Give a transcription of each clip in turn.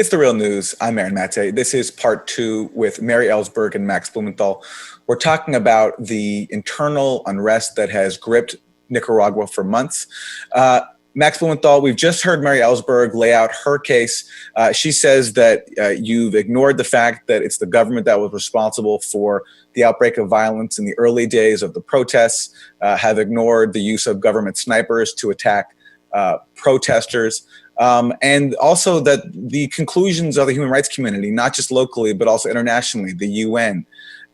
It's the real news. I'm Aaron Mate. This is part two with Mary Ellsberg and Max Blumenthal. We're talking about the internal unrest that has gripped Nicaragua for months. Max Blumenthal, we've just heard Mary Ellsberg lay out her case. She says that you've ignored the fact that it's the government that was responsible for the outbreak of violence in the early days of the protests, have ignored the use of government snipers to attack protesters. And also that the conclusions of the human rights community, not just locally, but also internationally, the UN,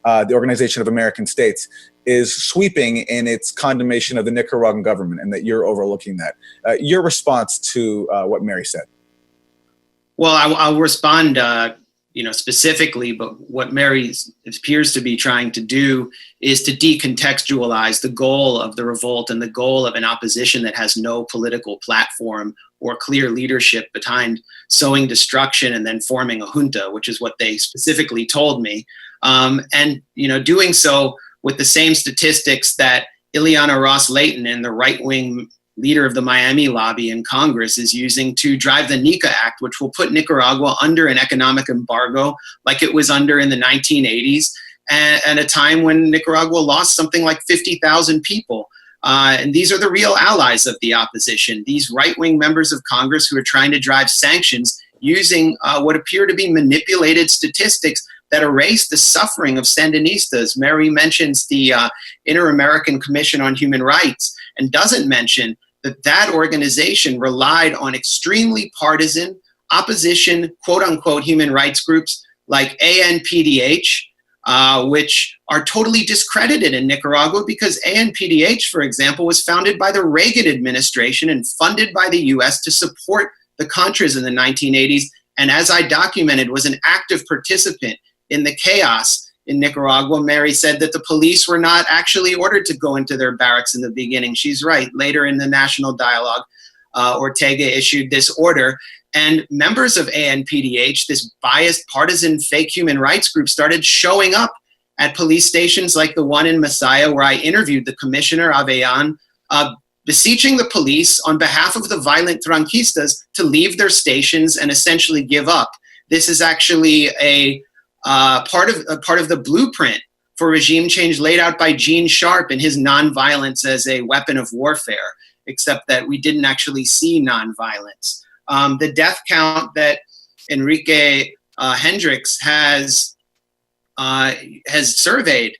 the Organization of American States, is sweeping in its condemnation of the Nicaraguan government, and that you're overlooking that. Your response to what Mary said? Well, I'll respond specifically, but what Mary appears to be trying to do is to decontextualize the goal of the revolt and the goal of an opposition that has no political platform or clear leadership behind sowing destruction and then forming a junta, which is what they specifically told me. And doing so with the same statistics that Ileana Ros-Lehtinen and the right-wing leader of the Miami lobby in Congress is using to drive the NICA Act, which will put Nicaragua under an economic embargo like it was under in the 1980s, and a time when Nicaragua lost something like 50,000 people. And these are the real allies of the opposition, these right-wing members of Congress who are trying to drive sanctions using what appear to be manipulated statistics that erase the suffering of Sandinistas. Mary mentions the Inter-American Commission on Human Rights and doesn't mention that organization relied on extremely partisan opposition, quote unquote, human rights groups like ANPDH, which are totally discredited in Nicaragua because ANPDH, for example, was founded by the Reagan administration and funded by the US to support the Contras in the 1980s. And as I documented, was an active participant in the chaos in Nicaragua. Mary said that the police were not actually ordered to go into their barracks in the beginning. She's right. Later in the national dialogue, Ortega issued this order. And members of ANPDH, this biased, partisan, fake human rights group, started showing up at police stations like the one in Masaya, where I interviewed the commissioner, Avean, beseeching the police on behalf of the violent Tranquistas to leave their stations and essentially give up. This is actually a part of the blueprint for regime change laid out by Gene Sharp in his Nonviolence as a Weapon of Warfare, except that we didn't actually see nonviolence. The death count that Enrique Hendricks has surveyed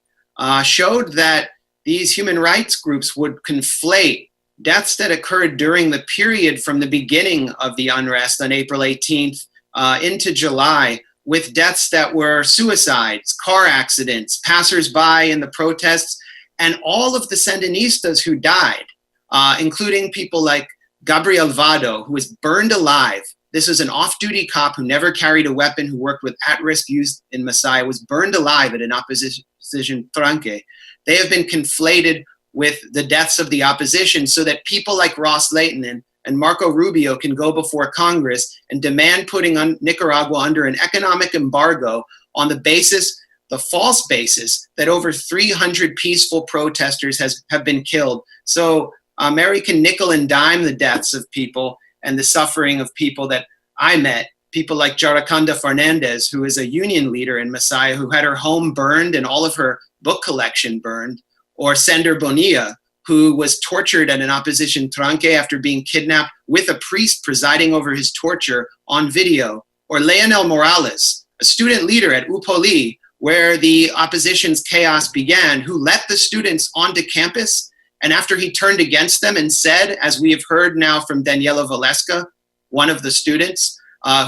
showed that these human rights groups would conflate deaths that occurred during the period from the beginning of the unrest on April 18th into July with deaths that were suicides, car accidents, passersby in the protests, and all of the Sandinistas who died, including people like Gabriel Vado, who was burned alive. This was an off-duty cop who never carried a weapon, who worked with at-risk youth in Masaya, was burned alive at an opposition tranque. They have been conflated with the deaths of the opposition so that people like Ros-Lehtinen and Marco Rubio can go before Congress and demand putting Nicaragua under an economic embargo on the false basis that over 300 peaceful protesters have been killed. So Mary can nickel and dime the deaths of people and the suffering of people that I met, people like Jaraconda Fernandez, who is a union leader in Masaya, who had her home burned and all of her book collection burned, or Sender Bonilla, who was tortured at an opposition tranque after being kidnapped with a priest presiding over his torture on video, or Leonel Morales, a student leader at UPOLI, where the opposition's chaos began, who let the students onto campus, and after he turned against them and said, as we have heard now from Daniela Valeska, one of the students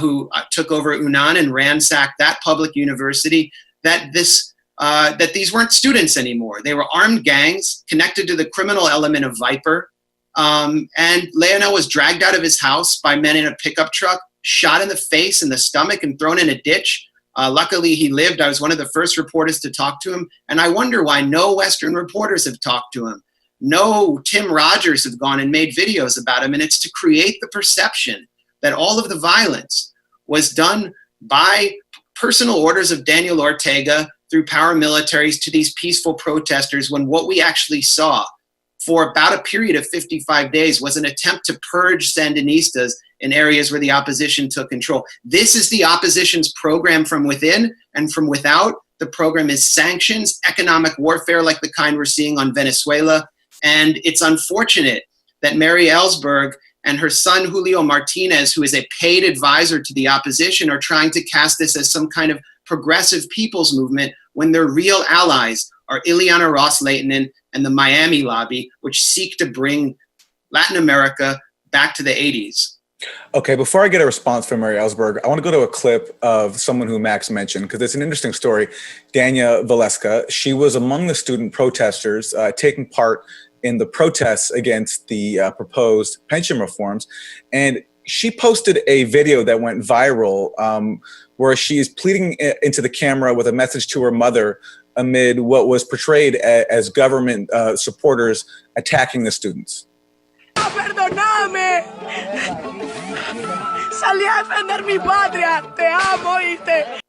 who took over UNAN and ransacked that public university, that these weren't students anymore. They were armed gangs connected to the criminal element of Viper. And Leonel was dragged out of his house by men in a pickup truck, shot in the face and the stomach and thrown in a ditch. Luckily, he lived. I was one of the first reporters to talk to him. And I wonder why no Western reporters have talked to him. No Tim Rogers have gone and made videos about him. And it's to create the perception that all of the violence was done by personal orders of Daniel Ortega through paramilitaries to these peaceful protesters, when what we actually saw for about a period of 55 days was an attempt to purge Sandinistas in areas where the opposition took control. This is the opposition's program from within, and from without, the program is sanctions, economic warfare like the kind we're seeing on Venezuela. And it's unfortunate that Mary Ellsberg and her son Julio Martinez, who is a paid advisor to the opposition, are trying to cast this as some kind of progressive people's movement when their real allies are Ileana Ros-Lehtinen and the Miami lobby, which seek to bring Latin America back to the 80s. Okay, before I get a response from Mary Ellsberg, I want to go to a clip of someone who Max mentioned, because it's an interesting story. Dania Valeska, she was among the student protesters taking part in the protests against the proposed pension reforms. And she posted a video that went viral where she is pleading into the camera with a message to her mother amid what was portrayed as government supporters attacking the students. Perdóname. Salí a defender mi patria. Te amo, ¿oíste?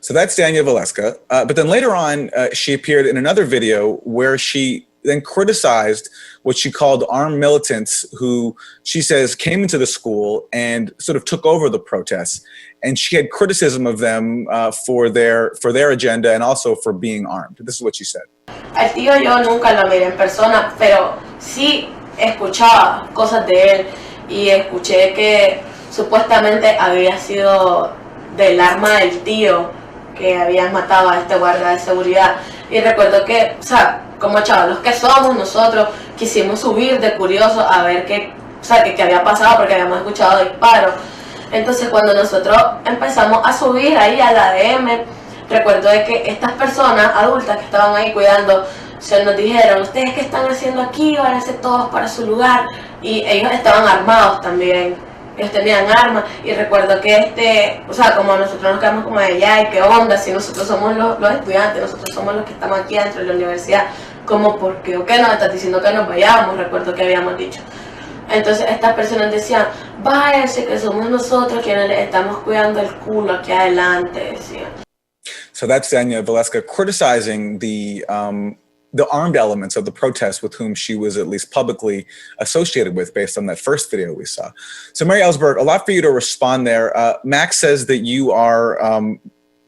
So that's Dania Valeska. But then later on, she appeared in another video where she then criticized what she called armed militants who she says came into the school and sort of took over the protests. And she had criticism of them for their agenda and also for being armed. This is what she said. Al tío yo nunca lo miré en persona, pero sí escuchaba cosas de él y escuché que supuestamente había sido del arma del tío que habían matado a este guardia de seguridad. Y recuerdo que, o sea, como chavalos que somos, nosotros quisimos subir de curioso a ver qué había pasado porque habíamos escuchado disparos. Entonces cuando nosotros empezamos a subir ahí a la DM, recuerdo de que estas personas adultas que estaban ahí cuidando, se nos dijeron, ¿ustedes qué están haciendo aquí? Váyanse todos para su lugar. Y ellos estaban armados también, ellos tenían armas. Y recuerdo que o sea, como nosotros nos quedamos como de allá, ¿y qué onda? Si nosotros somos los estudiantes, nosotros somos los que estamos aquí dentro de la universidad, ¿cómo, por qué o qué nos estás diciendo que nos vayamos? Recuerdo que habíamos dicho. Entonces estas personas decían, váyanse, que somos nosotros quienes les estamos cuidando el culo aquí adelante, decían. So that's Dania Valeska criticizing the armed elements of the protests with whom she was at least publicly associated with based on that first video we saw. So Mary Ellsberg, a lot for you to respond there. Max says that you are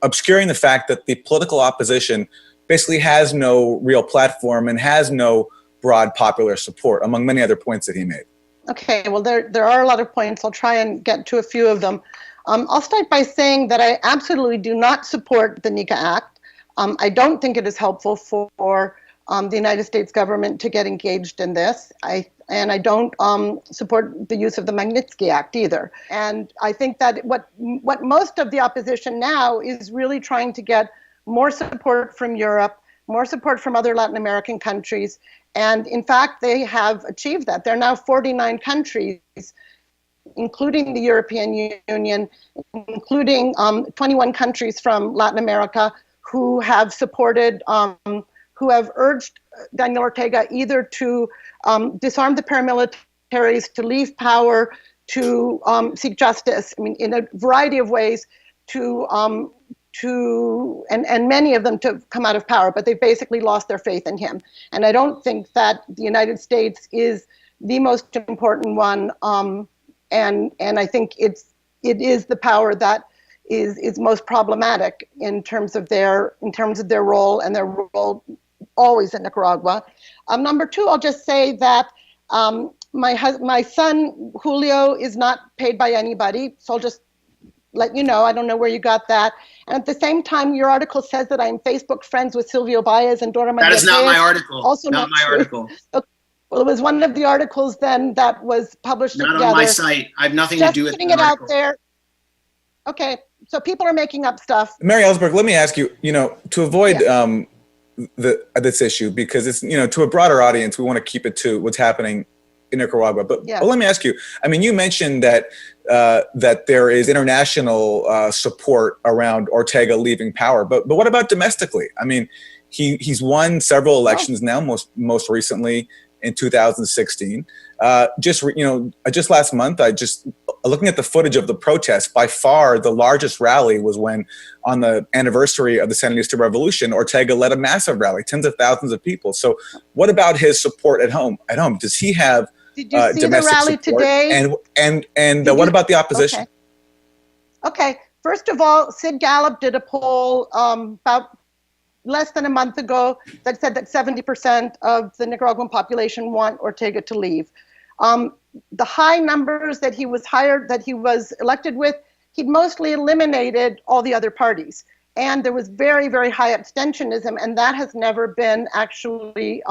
obscuring the fact that the political opposition basically has no real platform and has no broad popular support, among many other points that he made. Okay, well, there are a lot of points. I'll try and get to a few of them. I'll start by saying that I absolutely do not support the NICA Act. I don't think it is helpful for the United States government to get engaged in this. And I don't support the use of the Magnitsky Act either. And I think that what most of the opposition now is really trying to get more support from Europe, more support from other Latin American countries. And in fact, they have achieved that. There are now 49 countries, including the European Union, including 21 countries from Latin America who have supported, who have urged Daniel Ortega either to disarm the paramilitaries, to leave power, to seek justice. I mean, in a variety of ways, and many of them to come out of power, but they've basically lost their faith in him. And I don't think that the United States is the most important one. And I think it is the power that is most problematic in terms of their role, and their role always in Nicaragua. Number two, I'll just say that my son Julio is not paid by anybody, so I'll just let you know. I don't know where you got that. And at the same time, your article says that I'm Facebook friends with Silvio Baez and Dora Maria. That is not my article. Also not my true. article. Okay. Well, it was one of the articles then that was published Not together. on my site. I have nothing Just to do with putting the it out article. there. Okay, so people are making up stuff. Mary Ellsberg, let me ask you, to avoid this issue, because it's, to a broader audience, we want to keep it to what's happening in Nicaragua. But let me ask you, I mean, you mentioned that that there is international support around Ortega leaving power, but what about domestically? I mean, he's won several elections now, most recently in 2016. Just last month, looking at the footage of the protests, by far the largest rally was when, on the anniversary of the Sandinista revolution, Ortega led a massive rally, tens of thousands of people. So what about his support at home? Does he have Did you see the domestic rally support. today? And what about the opposition? Okay. First of all, Sid Gallup did a poll about less than a month ago that said that 70% of the Nicaraguan population want Ortega to leave. The high numbers that he was elected with, he'd mostly eliminated all the other parties. And there was very, very high abstentionism, and that has never been actually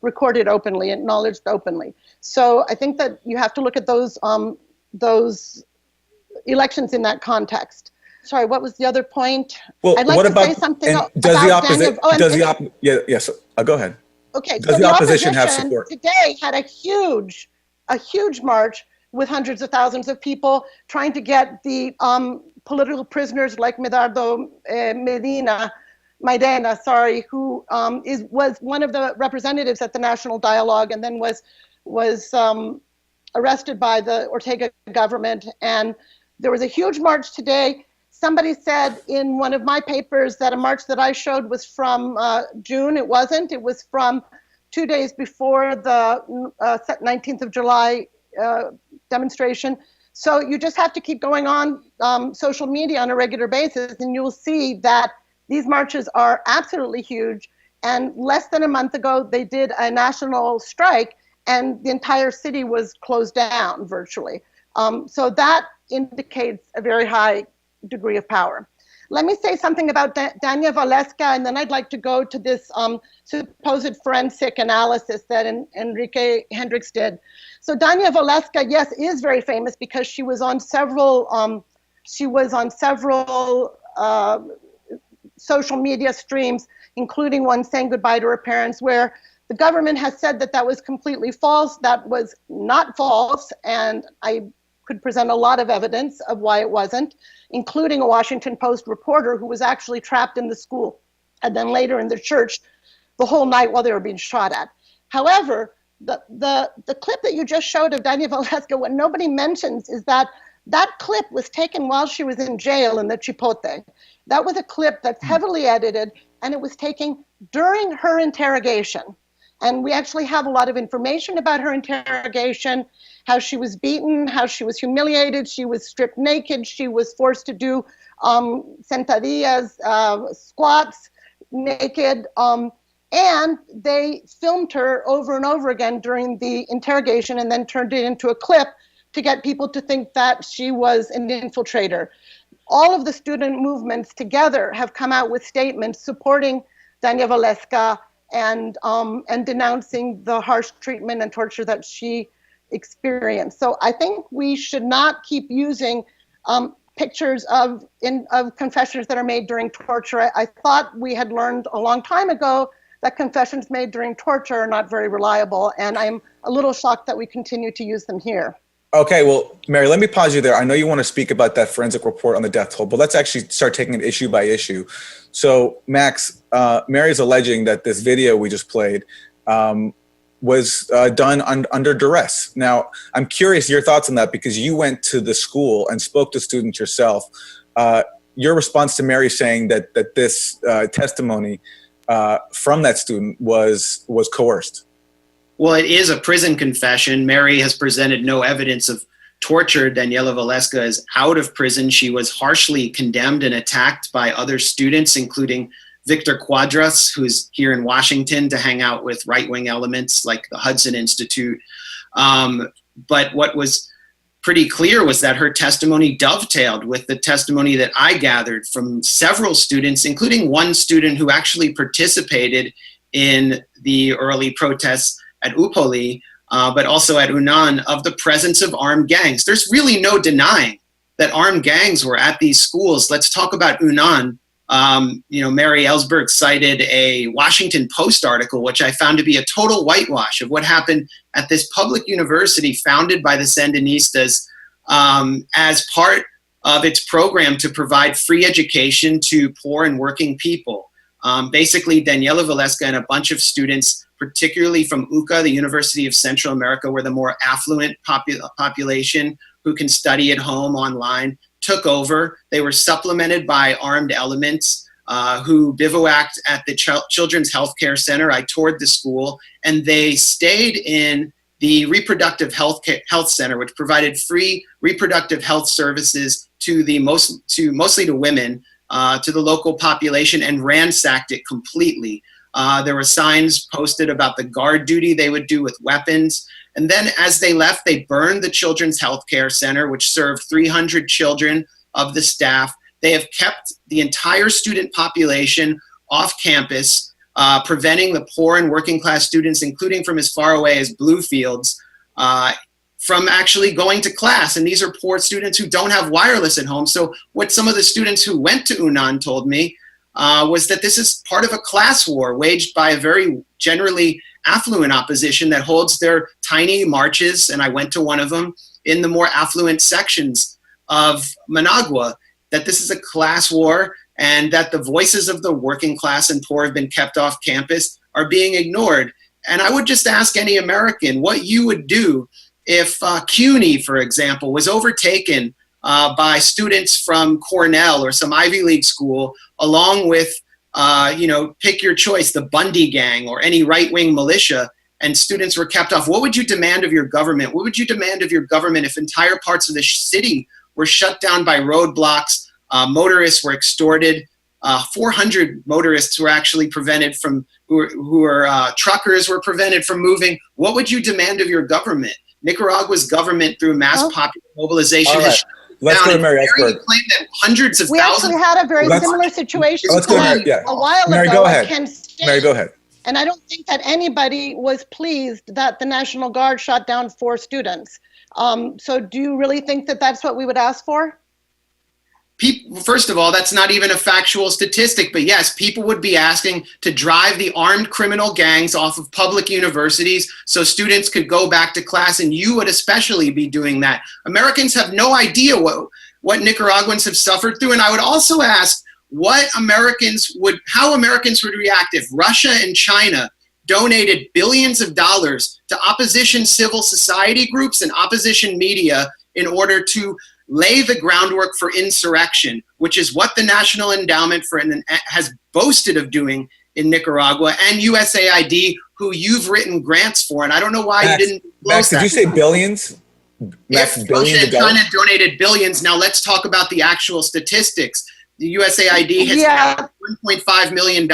recorded openly, acknowledged openly. So I think that you have to look at those elections in that context. Sorry, what was the other point? Well, I'd like what to about, say something and about does the opposition, Daniel, yes, go ahead. Okay, Does so the opposition have support? Today had a huge march with hundreds of thousands of people trying to get the political prisoners like Medardo Maidana, who was one of the representatives at the National Dialogue and then was arrested by the Ortega government. And there was a huge march today. Somebody said in one of my papers that a march that I showed was from June. It wasn't. It was from 2 days before the 19th of July demonstration. So you just have to keep going on social media on a regular basis, and you'll see that these marches are absolutely huge. And less than a month ago, they did a national strike, and the entire city was closed down virtually. So that indicates a very high degree of power. Let me say something about Dania Valeska, and then I'd like to go to this supposed forensic analysis that Enrique Hendricks did. So Dania Valeska, yes, is very famous because she was on several social media streams, including one saying goodbye to her parents, where the government has said that was completely false. That was not false, and I could present a lot of evidence of why it wasn't, including a Washington Post reporter who was actually trapped in the school and then later in the church the whole night while they were being shot at. However, the clip that you just showed of Dania Valeska, what nobody mentions is that clip was taken while she was in jail in the Chipote. That was a clip that's heavily edited, and it was taken during her interrogation. And we actually have a lot of information about her interrogation, how she was beaten, how she was humiliated, she was stripped naked, she was forced to do sentadillas, squats naked, and they filmed her over and over again during the interrogation and then turned it into a clip to get people to think that she was an infiltrator. All of the student movements together have come out with statements supporting Dania Valeska and denouncing the harsh treatment and torture that she experienced. So I think we should not keep using pictures of confessions that are made during torture. I thought we had learned a long time ago that confessions made during torture are not very reliable, and I'm a little shocked that we continue to use them here. Okay, well, Mary, let me pause you there. I know you want to speak about that forensic report on the death toll, but let's actually start taking it issue by issue. So, Max, Mary is alleging that this video we just played was done under duress. Now, I'm curious your thoughts on that because you went to the school and spoke to students yourself. Your response to Mary saying that this testimony from that student was coerced. Well, it is a prison confession. Mary has presented no evidence of torture. Daniela Valeska is out of prison. She was harshly condemned and attacked by other students, including Victor Cuadras, who's here in Washington to hang out with right-wing elements like the Hudson Institute. But what was pretty clear was that her testimony dovetailed with the testimony that I gathered from several students, including one student who actually participated in the early protests at Upoli, but also at Unan, of the presence of armed gangs. There's really no denying that armed gangs were at these schools. Let's talk about Unan. Mary Ellsberg cited a Washington Post article, which I found to be a total whitewash of what happened at this public university founded by the Sandinistas as part of its program to provide free education to poor and working people. Basically, Daniela Valeska and a bunch of students, particularly from UCA, the University of Central America, where the more affluent population who can study at home online, took over. They were supplemented by armed elements who bivouacked at the Children's Healthcare Center. I toured the school, and they stayed in the reproductive health center, which provided free reproductive health services to mostly to women, to the local population, and ransacked it completely. There were signs posted about the guard duty they would do with weapons. And then as they left, they burned the Children's Healthcare Center, which served 300 children of the staff. They have kept the entire student population off campus, preventing the poor and working class students, including from as far away as Bluefields, from actually going to class. And these are poor students who don't have wireless at home. So what some of the students who went to Yunnan told me was that this is part of a class war waged by a very generally affluent opposition that holds their tiny marches, and I went to one of them, in the more affluent sections of Managua, that this is a class war and that the voices of the working class and poor have been kept off campus, are being ignored. And I would just ask any American what you would do if CUNY, for example, was overtaken by students from Cornell or some Ivy League school, along with, pick your choice, the Bundy gang or any right-wing militia, and students were kept off. What would you demand of your government? What would you demand of your government if entire parts of the city were shut down by roadblocks, motorists were extorted, 400 motorists were actually prevented from, truckers were prevented from moving? What would you demand of your government? Nicaragua's government, through mass popular mobilization, has let's go to Mary Ellsberg. Claim that hundreds of We thousands. actually had a very similar situation Let's go to Mary, yeah. a while Mary, ago go at ahead. Kent State. Mary, go ahead. And I don't think that anybody was pleased that the National Guard shot down 4 students. So do you really think that that's what we would ask for? First of all, that's not even a factual statistic, but yes, people would be asking to drive the armed criminal gangs off of public universities so students could go back to class, and you would especially be doing that. Americans have no idea what Nicaraguans have suffered through, and I would also ask how Americans would react if Russia and China donated billions of dollars to opposition civil society groups and opposition media in order to lay the groundwork for insurrection, which is what the National Endowment has boasted of doing in Nicaragua, and USAID, who you've written grants for. And I don't know why you didn't. Max, did you say billions? Max, If billions Russia of and dollars? China donated billions, now let's talk about the actual statistics. The USAID has Yeah. $1.5 million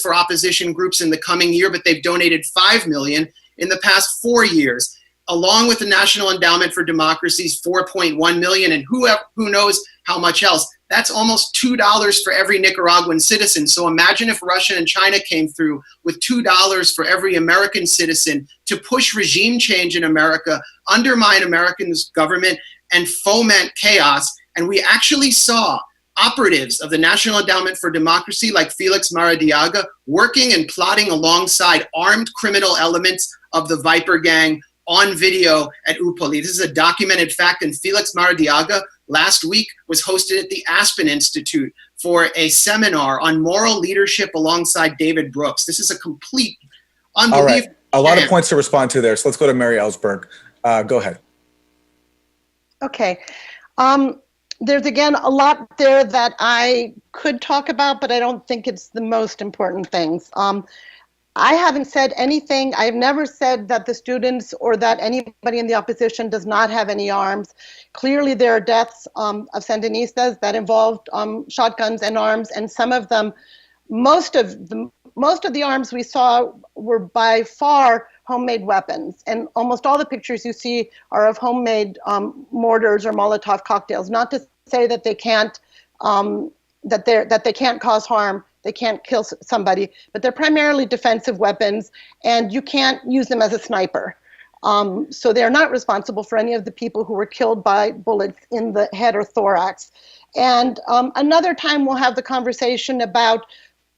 for opposition groups in the coming year, but they've donated $5 million in the past 4 years, along with the National Endowment for Democracy's $4.1 million, and who knows how much else. That's almost $2 for every Nicaraguan citizen. So imagine if Russia and China came through with $2 for every American citizen to push regime change in America, undermine Americans' government, and foment chaos. And we actually saw operatives of the National Endowment for Democracy, like Felix Maradiaga, working and plotting alongside armed criminal elements of the Viper Gang on video at Upoli. This is a documented fact, and Felix Maradiaga last week was hosted at the Aspen Institute for a seminar on moral leadership alongside David Brooks. This is a complete, unbelievable. All right, a lot of points to respond to there, so let's go to Mary Ellsberg. Go ahead. Okay. There's, again, a lot there that I could talk about, but I don't think it's the most important things. I haven't said anything. I've never said that the students or that anybody in the opposition does not have any arms. Clearly, there are deaths of Sandinistas that involved shotguns and arms, and some of them, most of the arms we saw were by far homemade weapons, and almost all the pictures you see are of homemade mortars or Molotov cocktails. Not to say that they can't that they can't cause harm, they can't kill somebody, but they're primarily defensive weapons, and you can't use them as a sniper. So they're not responsible for any of the people who were killed by bullets in the head or thorax. And another time we'll have the conversation about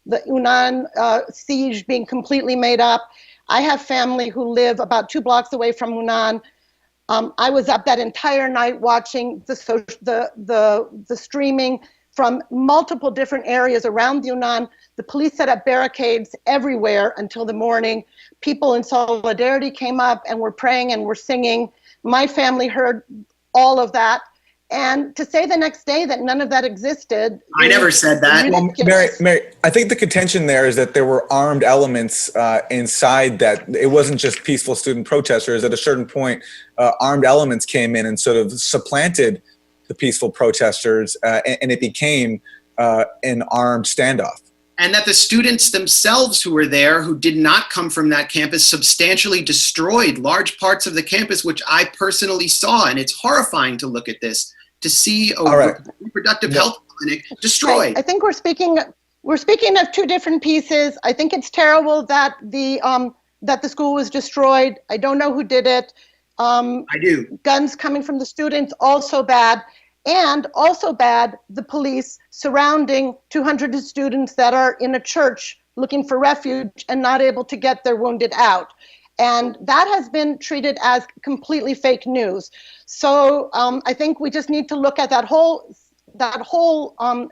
the Yunnan siege being completely made up. I have family who live about 2 blocks away from Yunnan. I was up that entire night watching the streaming from multiple different areas around Yunnan. The police set up barricades everywhere until the morning. People in solidarity came up and were praying and were singing. My family heard all of that. And to say the next day that none of that existed. I never said that. Well, Mary, I think the contention there is that there were armed elements inside, that it wasn't just peaceful student protesters. At a certain point, armed elements came in and sort of supplanted the peaceful protesters, and it became an armed standoff. And that the students themselves who were there, who did not come from that campus, substantially destroyed large parts of the campus, which I personally saw. And it's horrifying to look at this, to see a reproductive health clinic destroyed. Right. I think we're speaking of two different pieces. I think it's terrible that the school was destroyed. I don't know who did it. I do. Guns coming from the students, also bad. And also bad, the police surrounding 200 students that are in a church looking for refuge and not able to get their wounded out. And that has been treated as completely fake news. So I think we just need to look at that whole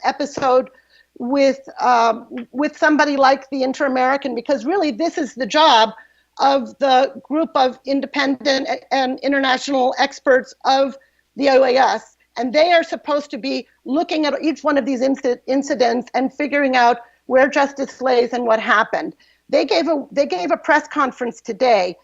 episode with somebody like the Inter-American, because really this is the job of the group of independent and international experts of the OAS. And they are supposed to be looking at each one of these incidents and figuring out where justice lays and what happened. They gave a press conference today,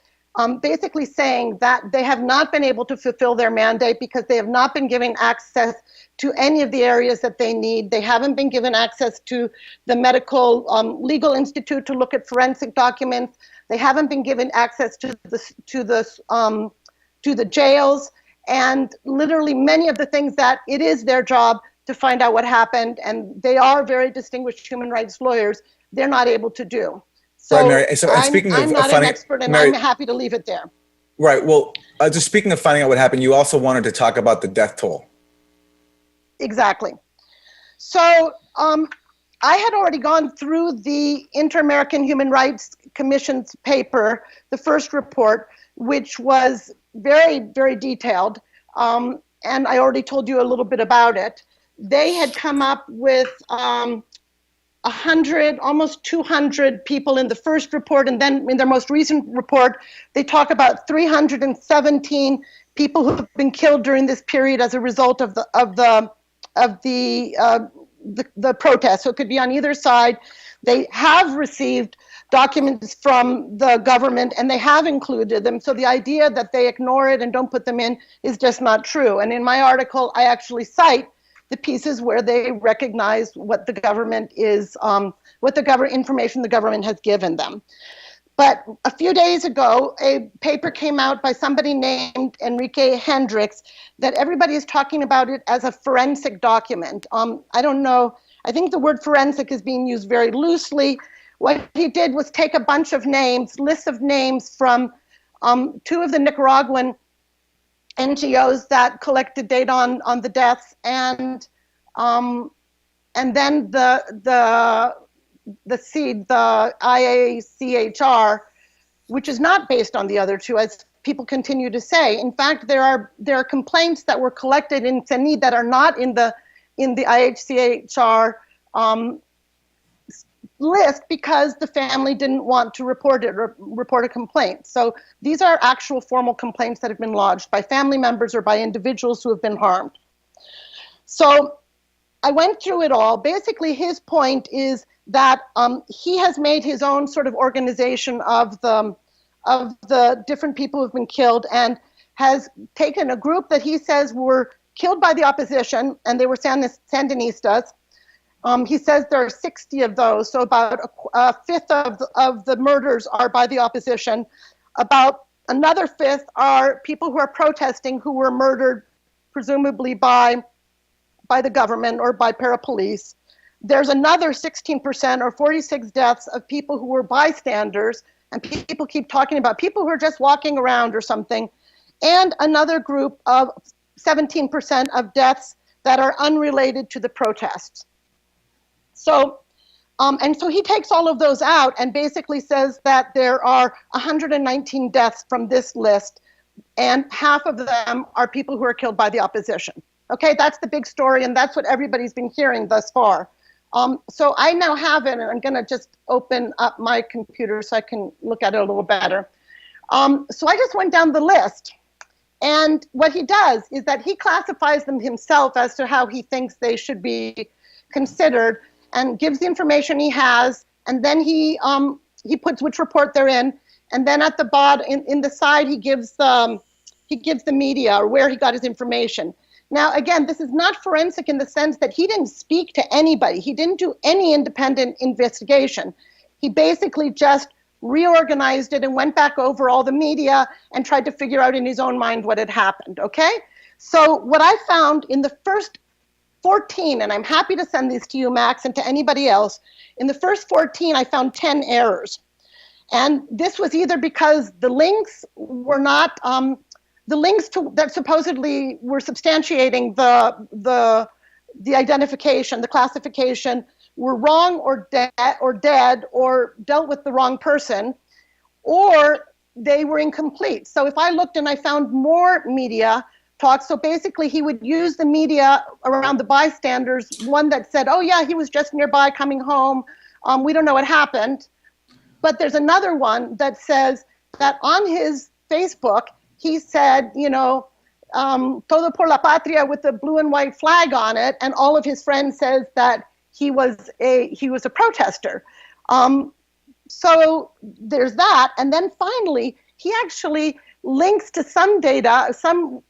basically saying that they have not been able to fulfill their mandate because they have not been given access to any of the areas that they need. They haven't been given access to the medical legal institute to look at forensic documents. They haven't been given access to the jails. And literally many of the things that it is their job to find out what happened, and they are very distinguished human rights lawyers, they're not able to do. So, right, Mary. So I'm not an expert, and Mary, I'm happy to leave it there. Right. Well, just speaking of finding out what happened, you also wanted to talk about the death toll. Exactly. So I had already gone through the Inter-American Human Rights Commission's paper, the first report, which was very, very detailed. And I already told you a little bit about it. They had come up with 100, almost 200 people in the first report, and then in their most recent report, they talk about 317 people who have been killed during this period as a result of the protest. So it could be on either side. They have received documents from the government, and they have included them. So the idea that they ignore it and don't put them in is just not true. And in my article, I actually cite the pieces where they recognize what the government is, information the government has given them. But a few days ago, a paper came out by somebody named Enrique Hendricks that everybody is talking about it as a forensic document. I don't know. I think the word forensic is being used very loosely. What he did was take a bunch of names, lists of names from two of the Nicaraguan NGOs that collected data on the deaths, and then the IACHR, which is not based on the other two, as people continue to say. In fact, there are complaints that were collected in CENID that are not in the IHCHR list because the family didn't want to report it or report a complaint. So these are actual formal complaints that have been lodged by family members or by individuals who have been harmed. So I went through it all. Basically, his point is that he has made his own sort of organization of the different people who've been killed, and has taken a group that he says were killed by the opposition, and they were Sandinistas. He says there are 60 of those, so about a fifth of the murders are by the opposition. About another fifth are people who are protesting who were murdered, presumably by the government or by parapolice. There's another 16% or 46 deaths of people who were bystanders, and people keep talking about people who are just walking around or something, and another group of 17% of deaths that are unrelated to the protests. So, and so he takes all of those out and basically says that there are 119 deaths from this list, and half of them are people who are killed by the opposition. Okay, that's the big story, and that's what everybody's been hearing thus far. So I now have it, and I'm going to just open up my computer so I can look at it a little better. So I just went down the list, And what he does is that he classifies them himself as to how he thinks they should be considered, and gives the information he has, and then he puts which report they're in, and then at the bottom, in the side, he gives the media or where he got his information. Now, again, this is not forensic in the sense that he didn't speak to anybody. He didn't do any independent investigation. He basically just reorganized it and went back over all the media and tried to figure out in his own mind what had happened, okay? So what I found in the first 14, and I'm happy to send these to you, Max, and to anybody else, in the first 14, I found 10 errors. And this was either because the links were not, the links that supposedly were substantiating the identification, the classification, were wrong or dead or dealt with the wrong person, or they were incomplete. So if I looked and I found more media talk, so basically he would use the media around the bystanders, one that said, oh yeah, he was just nearby coming home, we don't know what happened. But there's another one that says that on his Facebook, he said, you know, todo por la patria with the blue and white flag on it, and all of his friends says that he was a protester. So there's that. And then finally, he actually links to some data, some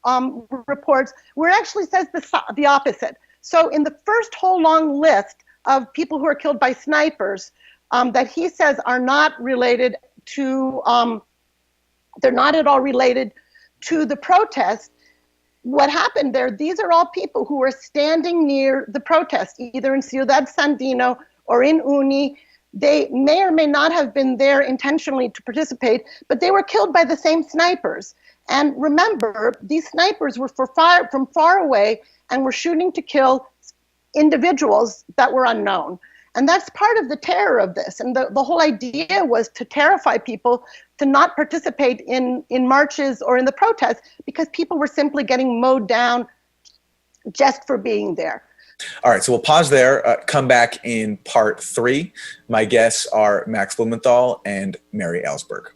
reports, where it actually says the opposite. So in the first whole long list of people who are killed by snipers that he says are not related to, they're not at all related to the protest, what happened there, these are all people who were standing near the protest, either in Ciudad Sandino or in Uni. They may or may not have been there intentionally to participate, but they were killed by the same snipers. And remember, these snipers were from far away and were shooting to kill individuals that were unknown. And that's part of the terror of this. And the whole idea was to terrify people to not participate in marches or in the protests, because people were simply getting mowed down just for being there. All right, so we'll pause there, come back in part 3. My guests are Max Blumenthal and Mary Ellsberg.